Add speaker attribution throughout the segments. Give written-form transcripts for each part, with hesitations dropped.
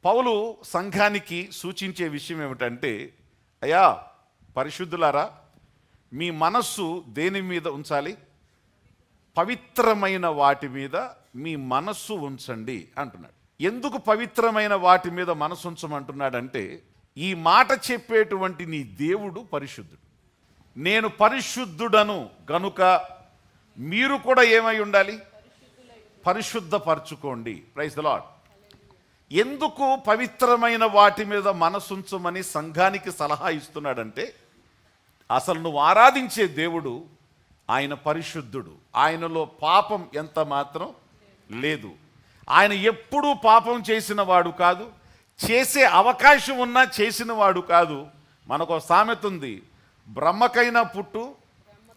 Speaker 1: పౌలు సంఘానికి సూచించే విషయం ఏమిటంటే, అయ్యా పరిశుద్ధులారా, మీ మనస్సు దేని మీద ఉంచాలి? పవిత్రమైన వాటి మీద మీ మనస్సు ఉంచండి అంటున్నాడు. ఎందుకు పవిత్రమైన వాటి మీద మనసు ఉంచమంటున్నాడంటే, ఈ మాట చెప్పేటువంటి నీ దేవుడు పరిశుద్ధుడు. నేను పరిశుద్ధుడను గనుక మీరు కూడా ఏమై ఉండాలి? పరిశుద్ధపరచుకోండి. Praise the Lord. ఎందుకు పవిత్రమైన వాటి మీద మనసుంచమని సంఘానికి సలహా ఇస్తున్నాడంటే, అసలు నువ్వు ఆరాధించే దేవుడు ఆయన పరిశుద్ధుడు. ఆయనలో పాపం ఎంత మాత్రం లేదు. ఆయన ఎప్పుడూ పాపం చేసిన వాడు కాదు, చేసే అవకాశం ఉన్నా చేసిన వాడు కాదు. మనకు సామెత ఉంది, బ్రహ్మకైనా పుట్టు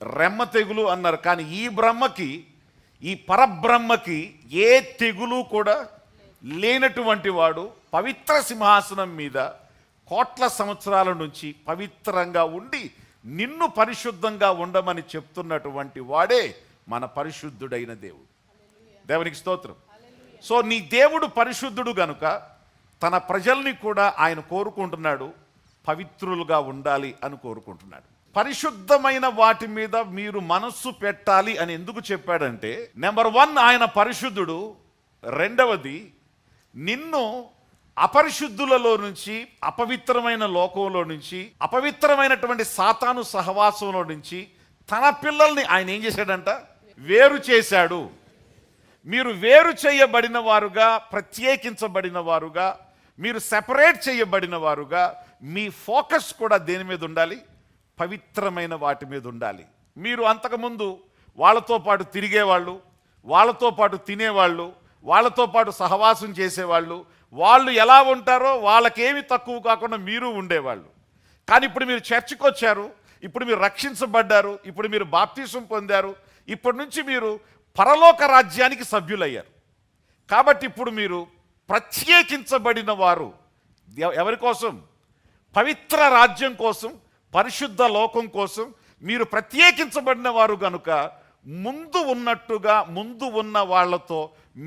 Speaker 1: రెమ్మ తెగులు అన్నారు. కానీ ఈ బ్రహ్మకి, ఈ పరబ్రహ్మకి ఏ తెగులు కూడా లేనటువంటి వాడు పవిత్ర సింహాసనం మీద కోట్ల సంవత్సరాల నుంచి పవిత్రంగా ఉండి నిన్ను పరిశుద్ధంగా ఉండమని చెప్తున్నటువంటి వాడే మన పరిశుద్ధుడైన దేవుడు. దేవునికి స్తోత్రం. సో నీ దేవుడు పరిశుద్ధుడు గనుక తన ప్రజల్ని కూడా ఆయన కోరుకుంటున్నాడు, పవిత్రులుగా ఉండాలి అని కోరుకుంటున్నాడు. పరిశుద్ధమైన వాటి మీద మీరు మనస్సు పెట్టాలి అని ఎందుకు చెప్పాడంటే, నెంబర్ 1 ఆయన పరిశుద్ధుడు. రెండవది, నిన్ను అపరిశుద్ధులలో నుంచి, అపవిత్రమైన లోకంలో నుంచి, అపవిత్రమైనటువంటి సాతాను సహవాసంలో నుంచి తన పిల్లల్ని ఆయన ఏం చేశాడంట? వేరు చేశాడు. మీరు వేరు చేయబడిన వారుగా, ప్రత్యేకించబడిన వారుగా, మీరు సెపరేట్ చేయబడిన వారుగా, మీ ఫోకస్ కూడా దేని మీద ఉండాలి? పవిత్రమైన వాటి మీద ఉండాలి. మీరు అంతకుముందు వాళ్ళతో పాటు తిరిగేవాళ్ళు, వాళ్ళతో పాటు తినేవాళ్ళు, వాళ్ళతో పాటు సహవాసం చేసేవాళ్ళు, వాళ్ళు ఎలా ఉంటారో వాళ్ళకేమి తక్కువ కాకుండా మీరు ఉండేవాళ్ళు. కానీ ఇప్పుడు మీరు చర్చికి వచ్చారు, ఇప్పుడు మీరు రక్షించబడ్డారు, ఇప్పుడు మీరు బాప్తీసం పొందారు, ఇప్పటి నుంచి మీరు పరలోక రాజ్యానికి సభ్యులయ్యారు. కాబట్టి ఇప్పుడు మీరు ప్రత్యేకించబడిన వారు. ఎవరి కోసం? పవిత్ర రాజ్యం కోసం, పరిశుద్ధ లోకం కోసం మీరు ప్రత్యేకించబడిన వారు గనుక ముందు ఉన్నట్టుగా ముందు ఉన్న వాళ్ళతో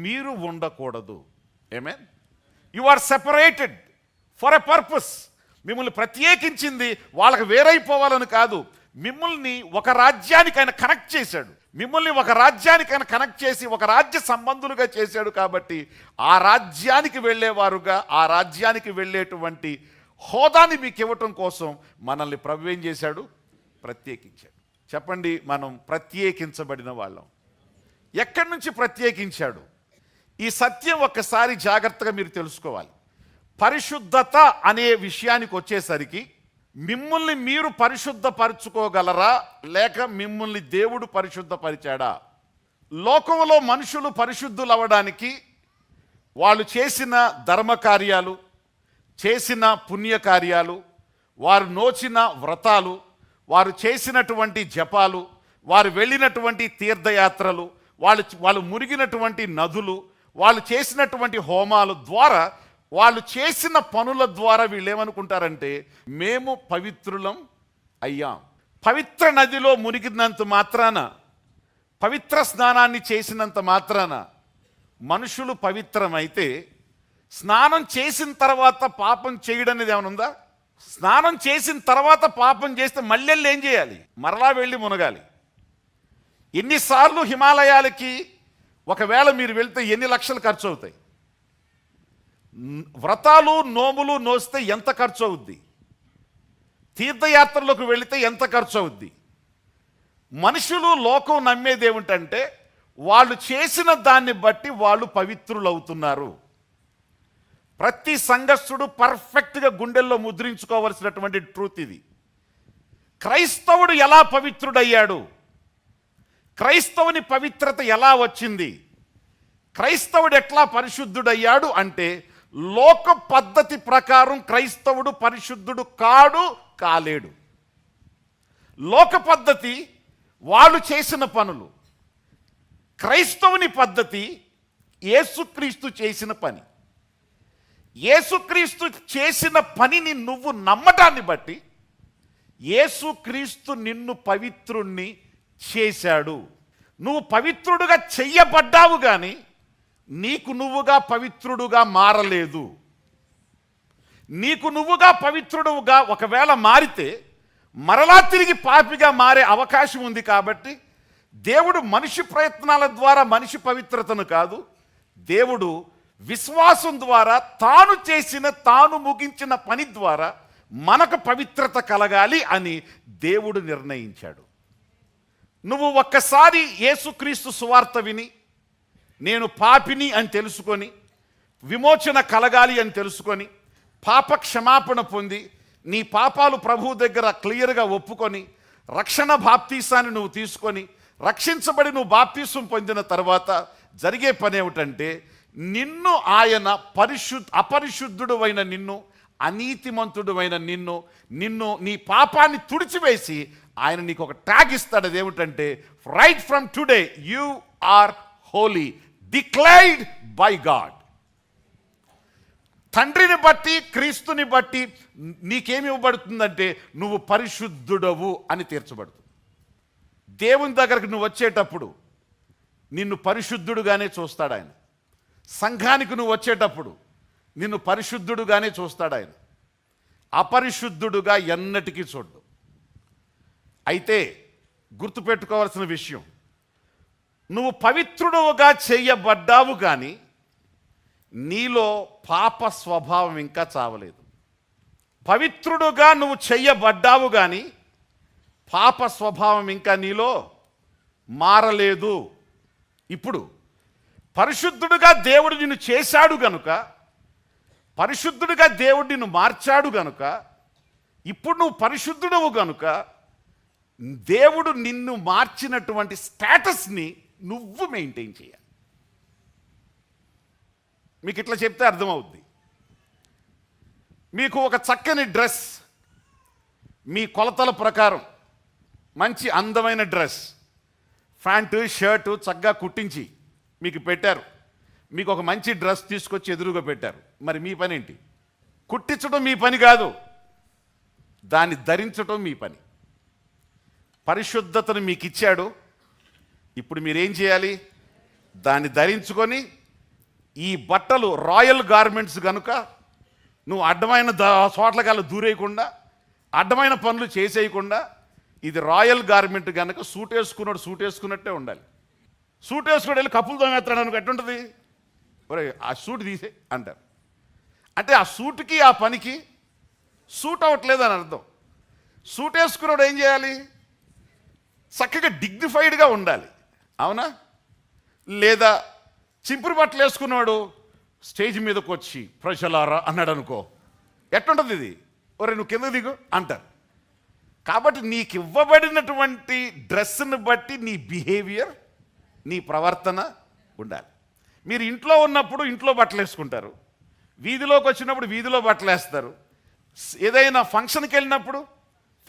Speaker 1: మీరు ఉండకూడదు. ఆమేన్. You are separated for a purpose. మిమ్మల్ని ప్రత్యేకించింది వాళ్ళకి వేరైపోవాలని కాదు, మిమ్మల్ని ఒక రాజ్యానికి ఆయన కనెక్ట్ చేశాడు. మిమ్మల్ని ఒక రాజ్యానికి ఆయన కనెక్ట్ చేసి ఒక రాజ్య సంబంధులుగా చేశాడు. కాబట్టి ఆ రాజ్యానికి వెళ్ళేవారుగా, ఆ రాజ్యానికి వెళ్ళేటువంటి హోదాని మీకు ఇవ్వటం కోసం మనల్ని ప్రభు ఏం చేశాడు? ప్రత్యేకించాడు. చెప్పండి, మనం ప్రత్యేకించబడిన వాళ్ళం. ఎక్కడి నుంచి ప్రత్యేకించాడు? ఈ సత్యం ఒక్కసారి జాగ్రత్తగా మీరు తెలుసుకోవాలి. పరిశుద్ధత అనే విషయానికి వచ్చేసరికి మిమ్మల్ని మీరు పరిశుద్ధపరచుకోగలరా, లేక మిమ్మల్ని దేవుడు పరిశుద్ధపరిచాడా? లోకంలో మనుషులు పరిశుద్ధులు అవ్వడానికి వాళ్ళు చేసిన ధర్మకార్యాలు, చేసిన పుణ్యకార్యాలు, వారు నోచిన వ్రతాలు, వారు చేసినటువంటి జపాలు, వారు వెళ్ళినటువంటి తీర్థయాత్రలు, వాళ్ళు మునిగినటువంటి నదులు, వాళ్ళు చేసినటువంటి హోమాల ద్వారా, వాళ్ళు చేసిన పనుల ద్వారా వీళ్ళు ఏమనుకుంటారంటే, మేము పవిత్రులం అయ్యాం. పవిత్ర నదిలో మునిగినంత మాత్రాన, పవిత్ర స్నానాన్ని చేసినంత మాత్రాన మనుషులు పవిత్రమైతే, స్నానం చేసిన తర్వాత పాపం చేయడం అనేది ఏమైనా ఉందా? స్నానం చేసిన తర్వాత పాపం చేస్తే మళ్ళీ ఏం చేయాలి? మరలా వెళ్ళి మునగాలి. ఎన్నిసార్లు హిమాలయాలకి ఒకవేళ మీరు వెళ్తే ఎన్ని లక్షలు ఖర్చు అవుతాయి? వ్రతాలు నోములు నోస్తే ఎంత ఖర్చు అవుద్ది? తీర్థయాత్రలకు వెళితే ఎంత ఖర్చు అవుద్ది? మనుషులు లోకం నమ్మేది ఏమిటంటే, వాళ్ళు చేసిన దాన్ని బట్టి వాళ్ళు పవిత్రులు అవుతున్నారు. ప్రతి సంఘస్థుడు పర్ఫెక్ట్గా గుండెల్లో ముద్రించుకోవలసినటువంటి ట్రూత్ ఇది. క్రైస్తవుడు ఎలా పవిత్రుడయ్యాడు? క్రైస్తవుని పవిత్రత ఎలా వచ్చింది? క్రైస్తవుడు ఎట్లా పరిశుద్ధుడయ్యాడు అంటే, లోక పద్ధతి ప్రకారం క్రైస్తవుడు పరిశుద్ధుడు కాలేడు. లోక పద్ధతి వాళ్ళు చేసిన పనులు, క్రైస్తవుని పద్ధతి యేసుక్రీస్తు చేసిన పని. యేసుక్రీస్తు చేసిన పనిని నువ్వు నమ్మటాన్ని బట్టి యేసుక్రీస్తు నిన్ను పవిత్రుణ్ణి చేశాడు. నువ్వు పవిత్రుడుగా చెయ్యబడ్డావు, కానీ నీకు నువ్వుగా పవిత్రుడుగా మారలేదు. నీకు నువ్వుగా పవిత్రుడుగా ఒకవేళ మారితే మరలా తిరిగి పాపిగా మారే అవకాశం ఉంది. కాబట్టి దేవుడు మనిషి ప్రయత్నాల ద్వారా మనిషి పవిత్రతను కాదు, దేవుడు విశ్వాసం ద్వారా తాను ముగించిన పని ద్వారా మనకు పవిత్రత కలగాలి అని దేవుడు నిర్ణయించాడు. నువ్వు ఒక్కసారి యేసుక్రీస్తు సువార్త విని నేను పాపిని అని తెలుసుకొని, విమోచన కలగాలి అని తెలుసుకొని, పాప క్షమాపణ పొంది నీ పాపాలు ప్రభువు దగ్గర క్లియర్గా ఒప్పుకొని రక్షణ బాప్తీసాన్ని నువ్వు తీసుకొని రక్షించబడి నువ్వు బాప్తీసం పొందిన తర్వాత జరిగే పని ఏమిటంటే, నిన్ను ఆయన అపరిశుద్ధుడు అయిన నిన్ను, అనీతిమంతుడు అయిన నిన్ను నీ పాపాన్ని తుడిచివేసి ఆయన నీకు ఒక ట్యాగ్ ఇస్తాడు. అదేమిటంటే, right from today you are holy, declared by God. తండ్రిని బట్టి క్రీస్తుని బట్టి నీకేమి ఇవ్వబడుతుందంటే నువ్వు పరిశుద్ధుడవు అని తీర్చబడుతుంది. దేవుని దగ్గరకు నువ్వు వచ్చేటప్పుడు నిన్ను పరిశుద్ధుడుగానే చూస్తాడు ఆయన. సంఘానికి నువ్వు వచ్చేటప్పుడు నిన్ను పరిశుద్ధుడుగానే చూస్తాడు ఆయన, అపరిశుద్ధుడుగా ఎన్నటికీ చూడ్డు. అయితే గుర్తుపెట్టుకోవాల్సిన విషయం, నువ్వు పవిత్రుడుగా చేయబడ్డావు కానీ నీలో పాప స్వభావం ఇంకా చావలేదు. పవిత్రుడుగా నువ్వు చెయ్యబడ్డావు కానీ పాప స్వభావం ఇంకా నీలో మారలేదు. ఇప్పుడు పరిశుద్ధుడుగా దేవుడు నిన్ను చేశాడు గనుక, పరిశుద్ధుడిగా దేవుడు నిన్ను మార్చాడు గనుక, ఇప్పుడు నువ్వు పరిశుద్ధుడవు గనుక దేవుడు నిన్ను మార్చినటువంటి స్టేటస్ని నువ్వు మెయింటైన్ చేయాలి. మీకు ఇట్లా చెప్తే అర్థమవుద్ది. మీకు ఒక చక్కని డ్రెస్ మీ కొలతల ప్రకారం మంచి అందమైన డ్రెస్, ప్యాంటు షర్టు చక్కగా కుట్టించి మీకు పెట్టారు. మీకు ఒక మంచి డ్రెస్ తీసుకొచ్చి ఎదురుగా పెట్టారు. మరి మీ పని ఏంటి? కుట్టించడం మీ పని కాదు, దాన్ని ధరించడం మీ పని. పరిశుద్ధతను మీకు ఇచ్చాడు. ఇప్పుడు మీరేం చేయాలి? దాన్ని ధరించుకొని, ఈ బట్టలు రాయల్ గార్మెంట్స్ కనుక నువ్వు అడ్డమైన చోట్లకల్లా దూరేయకుండా, అడ్డమైన పనులు చేసేయకుండా, ఇది రాయల్ గార్మెంట్ కనుక సూట్ వేసుకున్నట్టే ఉండాలి. సూట్ వేసుకుని వెళ్ళి కప్పులు దొంగెత్తాడు అనుకో ఎట్టుంటుంది? ఒరే ఆ సూట్ తీసే అంటారు. అంటే ఆ సూట్కి ఆ పనికి సూట్ అవ్వట్లేదు అని అర్థం. సూట్ వేసుకున్నాడు ఏం చేయాలి? చక్కగా డిగ్నిఫైడ్గా ఉండాలి, అవునా? లేదా చింపురు బట్టలు వేసుకున్నాడు స్టేజ్ మీదకి వచ్చి ప్రజలారా అన్నాడు అనుకో, ఎట్లుంటుంది ఇది? ఒరే నువ్వు కింద దిగు అంటారు. కాబట్టి నీకు ఇవ్వబడినటువంటి డ్రెస్ని బట్టి నీ బిహేవియర్, నీ ప్రవర్తన ఉండాలి. మీరు ఇంట్లో ఉన్నప్పుడు ఇంట్లో బట్టలు వేసుకుంటారు, వీధిలోకి వచ్చినప్పుడు వీధిలో బట్టలు వేస్తారు, ఏదైనా ఫంక్షన్కి వెళ్ళినప్పుడు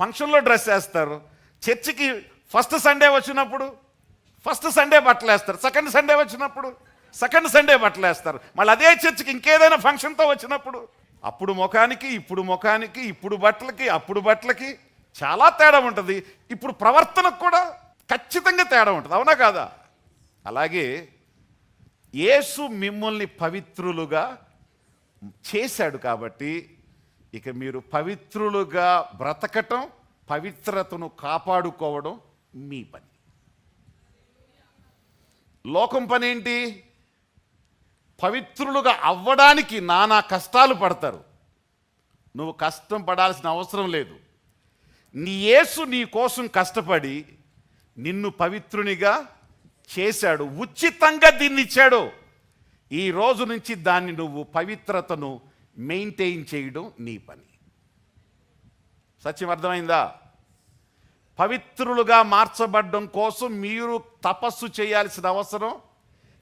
Speaker 1: ఫంక్షన్లో డ్రెస్ వేస్తారు, చర్చికి ఫస్ట్ సండే వచ్చినప్పుడు ఫస్ట్ సండే బట్టలు వేస్తారు, సెకండ్ సండే వచ్చినప్పుడు సెకండ్ సండే బట్టలు వేస్తారు. మళ్ళీ అదే చర్చికి ఇంకేదైనా ఫంక్షన్తో వచ్చినప్పుడు అప్పుడు ముఖానికి ఇప్పుడు బట్టలకి అప్పుడు బట్టలకి చాలా తేడా ఉంటుంది. ఇప్పుడు ప్రవర్తనకు కూడా ఖచ్చితంగా తేడా ఉంటుంది, అవునా కాదా? అలాగే యేసు మిమ్మల్ని పవిత్రులుగా చేశాడు కాబట్టి ఇక మీరు పవిత్రులుగా బ్రతకటం, పవిత్రతను కాపాడుకోవడం మీ పని. లోకం పని ఏంటి? పవిత్రులుగా అవ్వడానికి నానా కష్టాలు పడతారు. నువ్వు కష్టం పడాల్సిన అవసరం లేదు. నీ యేసు నీ కోసం కష్టపడి నిన్ను పవిత్రునిగా చేశాడు, ఉచితంగా దీన్ని ఇచ్చాడు. ఈ రోజు నుంచి దాన్ని నువ్వు పవిత్రతను మెయింటైన్ చేయడం నీ పని. సత్యం అర్థమైందా? పవిత్రులుగా మార్చబడడం కోసం మీరు తపస్సు చేయాల్సిన అవసరం,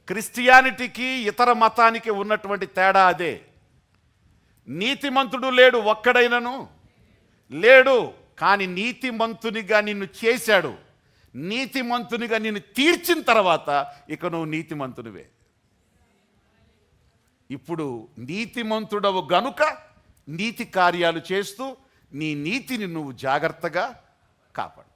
Speaker 1: క్రిస్టియానిటీకి ఇతర మతానికి ఉన్నటువంటి తేడా అదే. నీతిమంతుడు లేడు, ఒక్కడైనను లేడు. కానీ నీతిమంతునిగా నిన్ను చేశాడు, నీతిమంతునిగా నిన్ను తీర్చిన తర్వాత ఇక నువ్వు నీతిమంతునివే. ఇప్పుడు నీతిమంతుడవు గనుక నీతి కార్యాలు చేస్తూ నీ నీతిని నువ్వు జాగ్రత్తగా కాపాడు.